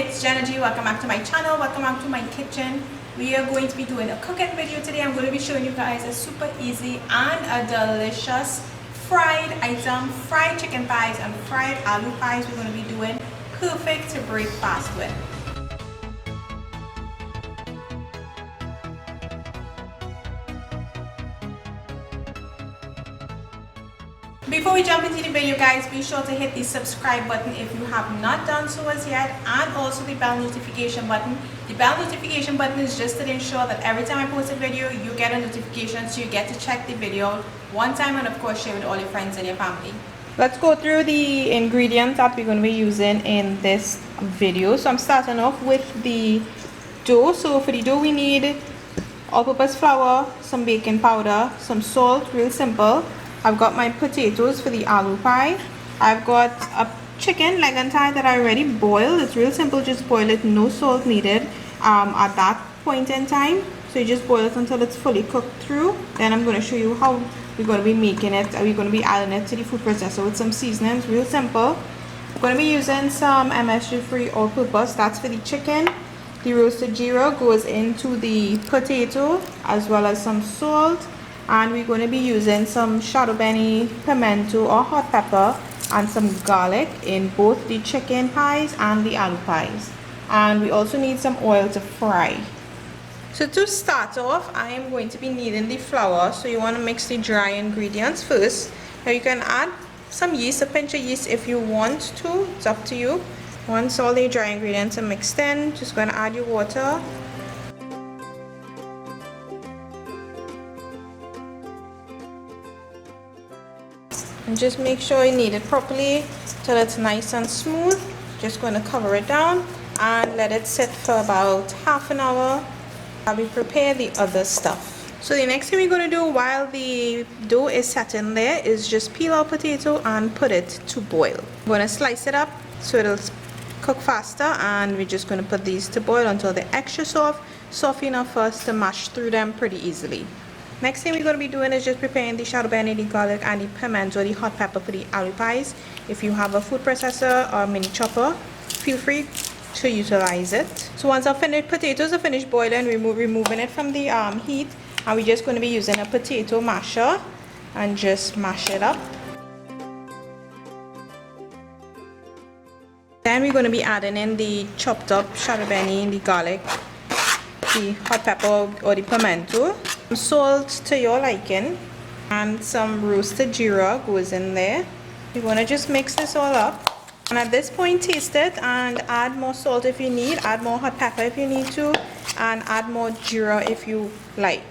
it's Jenna G. Welcome back to my channel. Welcome back to my kitchen. We are going to be doing a cooking video today. I'm going to be showing you guys a super easy and a delicious fried item, fried chicken pies and fried aloo pies. We're going to be doing perfect to break fast with. Before we jump into the video, guys, be sure to hit the subscribe button if you have not done so as yet, and also the bell notification button. The bell notification button is just to ensure that every time I post a video, you get a notification, so you get to check the video one time and of course share with all your friends and your family. Let's go through the ingredients that we're going to be using in this video. So I'm starting off with the dough. So for the dough, we need all-purpose flour, some baking powder, some salt, real simple. I've got my potatoes for the aloo pie. I've got a chicken leg and thigh that I already boiled. It's real simple, just boil it, no salt needed at that point in time. So you just boil it until it's fully cooked through. Then I'm going to show you how we're going to be making it. We're going to be adding it to the food processor with some seasonings, real simple. I'm going to be using some MSG free all-purpose, that's for the chicken. The roasted jeera goes into the potato, as well as some salt. And we're going to be using some shadow benny, pimento or hot pepper, and some garlic in both the chicken pies and the aloo pies. And we also need some oil to fry. So to start off, I am going to be needing the flour. So you want to mix the dry ingredients first. Now you can add some yeast, a pinch of yeast if you want to. It's up to you. Once all the dry ingredients are mixed in, just going to add your water. And just make sure you knead it properly till it's nice and smooth. Just going to cover it down and let it sit for about half an hour while we prepare the other stuff. So the next thing we're going to do while the dough is setting there is just peel our potato and put it to boil. I'm going to slice it up so it'll cook faster, and we're just going to put these to boil until they're extra soft enough for us to mash through them pretty easily. Next thing we're going to be doing is just preparing the shadow benny, the garlic and the pimento, the hot pepper for the aloo pies. If you have a food processor or mini chopper, feel free to utilize it. So once our potatoes are finished boiling, we're removing it from the heat, and we're just going to be using a potato masher and just mash it up. Then we're going to be adding in the chopped up shadow benny, the garlic, the hot pepper or the pimento, some salt to your liking, and some roasted jeera goes in there. You're going to just mix this all up, and at this point taste it and add more salt if you need, add more hot pepper if you need to, and add more jeera if you like.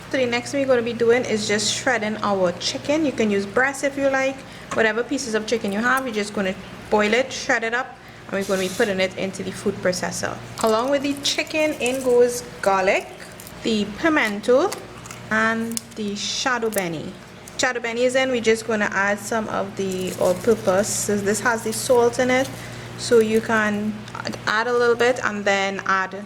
So the next thing we're going to be doing is just shredding our chicken. You can use breast if you like, whatever pieces of chicken you have. You're just going to boil it, shred it up, and we're going to be putting it into the food processor. Along with the chicken, in goes garlic, the pimento, and the shadow benny. Shadow benny is in. We're just going to add some of the all-purpose. This has the salt in it, so you can add a little bit and then add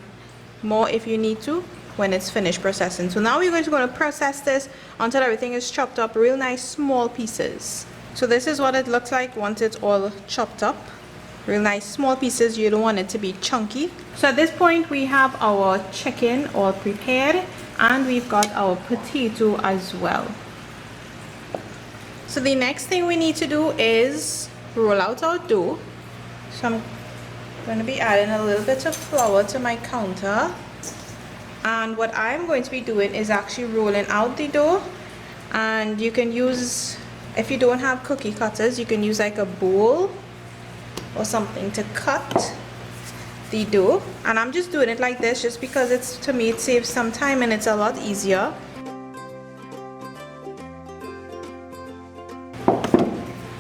more if you need to when it's finished processing. So now we're going to process this until everything is chopped up real nice small pieces. So this is what it looks like once it's all chopped up. Real nice small pieces. You don't want it to be chunky. So at this point we have our chicken all prepared, and we've got our potato as well. So the next thing we need to do is roll out our dough. So I'm going to be adding a little bit of flour to my counter, and what I'm going to be doing is actually rolling out the dough. And you can use, if you don't have cookie cutters, you can use like a bowl or something to cut the dough. And I'm just doing it like this just because it's, to me, it saves some time and it's a lot easier.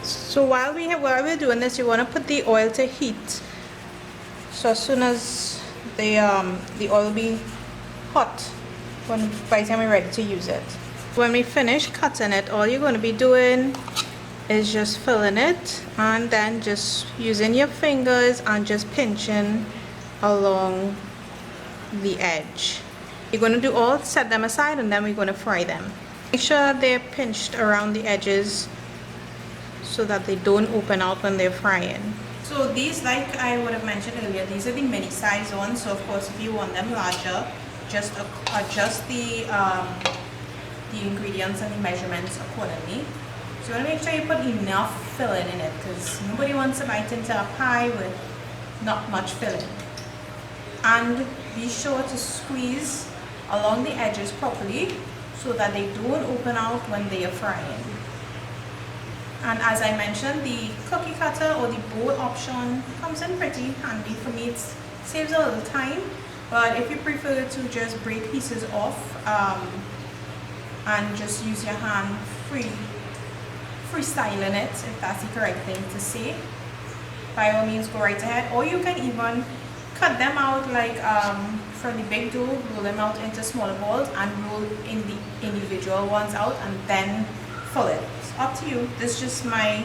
So while we're doing this, you want to put the oil to heat. So as soon as the oil will be hot by the time we're ready to use it. When we finish cutting it, all you're going to be doing is just filling it, and then just using your fingers and just pinching along the edge. You're going to do all, set them aside, and then we're going to fry them. Make sure they're pinched around the edges so that they don't open out when they're frying. So these, like I would have mentioned earlier, these are the mini size ones. So of course, if you want them larger, just adjust the ingredients and the measurements accordingly. So you want to make sure you put enough filling in it, because nobody wants to bite into a pie with not much filling. And be sure to squeeze along the edges properly so that they don't open out when they are frying. And as I mentioned, the cookie cutter or the bowl option comes in pretty handy. For me, it saves a little time, but if you prefer to just break pieces off and just use your hand freestyling it, if that's the correct thing to say, by all means go right ahead. Or you can even cut them out like from the big dough, roll them out into smaller balls and roll in the individual ones out and then fill it. It's up to you. This is just my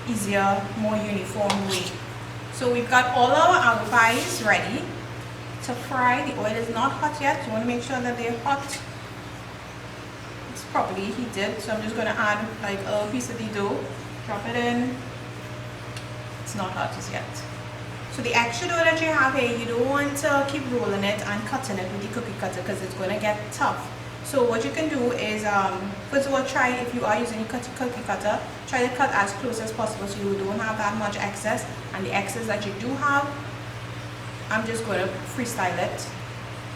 easier, more uniform way. So we've got all our aloo pies ready to fry. The oil is not hot yet. You want to make sure that they're hot. It's properly heated. So I'm just going to add like a little piece of the dough, drop it in. It's not hot as yet. So the extra dough that you have here, you don't want to keep rolling it and cutting it with the cookie cutter because it's going to get tough. So what you can do is, first of all, try, if you are using a cookie cutter, try to cut as close as possible so you don't have that much excess. And the excess that you do have, I'm just going to freestyle it.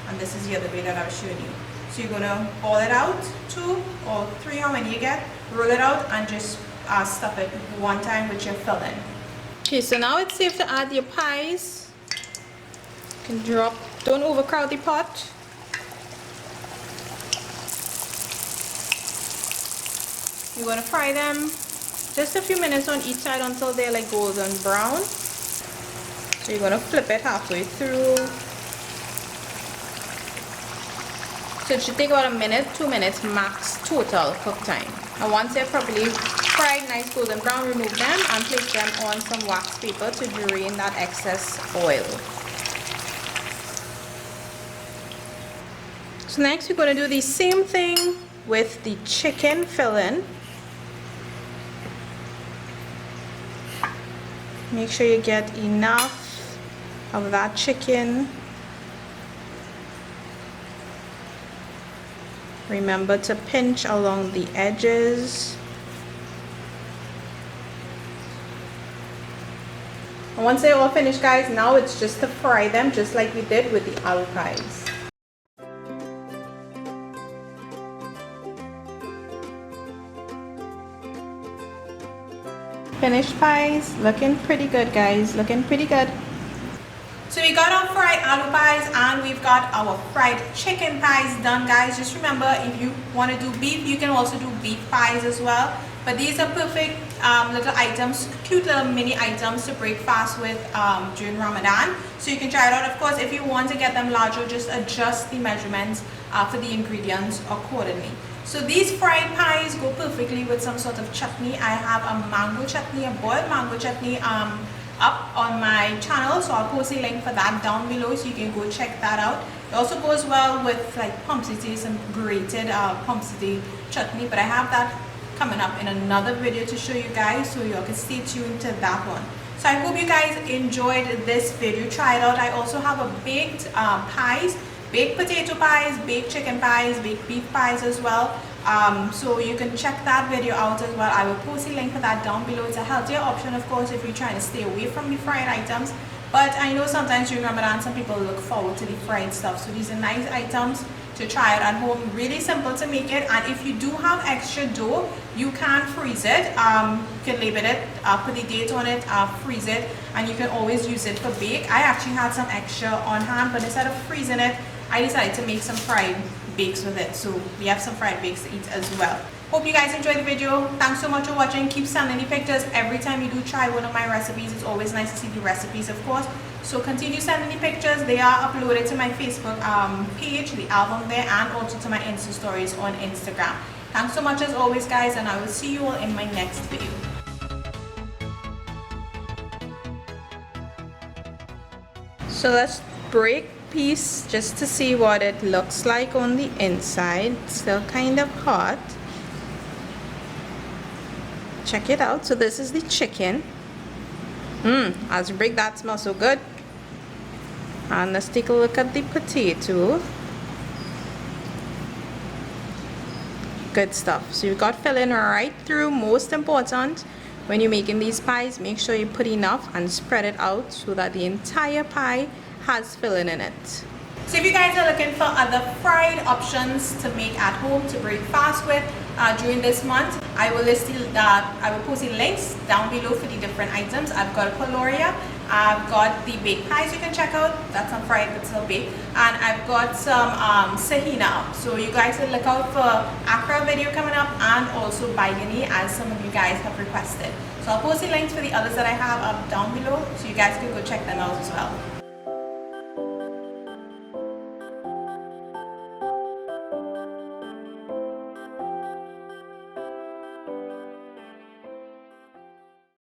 And this is the other way that I was showing you. So you're going to ball it out, 2 or 3, how many you get, roll it out and just stuff it one time with your filling. Okay, so now it's safe to add your pies. You can drop, don't overcrowd the pot. You're going to fry them just a few minutes on each side until they're like golden brown. So you're going to flip it halfway through. So it should take about a minute, 2 minutes max total cook time. And once they're properly fried, nice golden brown, remove them and place them on some wax paper to drain that excess oil. So next we're going to do the same thing with the chicken filling. Make sure you get enough of that chicken. Remember to pinch along the edges. And once they're all finished, guys, now it's just to fry them just like we did with the aloo pies. Finished pies, looking pretty good, guys, looking pretty good. So we got our fried aloo pies and we've got our fried chicken pies done, guys. Just remember, if you want to do beef, you can also do beef pies as well. But these are perfect little items, cute little mini items to break fast with during Ramadan. So you can try it out. Of course, if you want to get them larger, just adjust the measurements for the ingredients accordingly. So these fried pies go perfectly with some sort of chutney. I have a mango chutney, a boiled mango chutney up on my channel, so I'll post a link for that down below so you can go check that out. It also goes well with like pumpsity, some grated pumpsity chutney, but I have that coming up in another video to show you guys, so you can stay tuned to that one. So I hope you guys enjoyed this video. Try it out. I also have a baked pies, baked potato pies, baked chicken pies, baked beef pies as well. So you can check that video out as well. I will post a link for that down below. It's a healthier option, of course, if you're trying to stay away from the fried items. But I know sometimes during Ramadan, some people look forward to the fried stuff. So these are nice items to try it at home. Really simple to make it. And if you do have extra dough, you can freeze it. You can label it, put the date on it, freeze it, and you can always use it for bake. I actually had some extra on hand, but instead of freezing it, I decided to make some fried bakes with it. So we have some fried bakes to eat as well. Hope you guys enjoyed the video. Thanks so much for watching. Keep sending the pictures every time you do try one of my recipes. It's always nice to see the recipes, of course. So continue sending the pictures. They are uploaded to my Facebook page, the album there, and also to my Insta stories on Instagram. Thanks so much as always, guys, and I will see you all in my next video. So let's break piece just to see what it looks like on the inside. Still kind of hot. Check it out. So this is the chicken. As you break, that smells so good. And let's take a look at the potato. Good stuff. So you've got filling right through. Most important, when you're making these pies, make sure you put enough and spread it out so that the entire pie has filling in it. So if you guys are looking for other fried options to make at home to break fast with during this month, I will post the links down below for the different items. I've got PHOLOURIE, I've got the baked pies you can check out. That's not fried but still baked, and I've got some SAHEENA. So you guys will look out for Accra video coming up, and also Baigani, as some of you guys have requested. So I'll post the links for the others that I have up down below, so you guys can go check them out as well.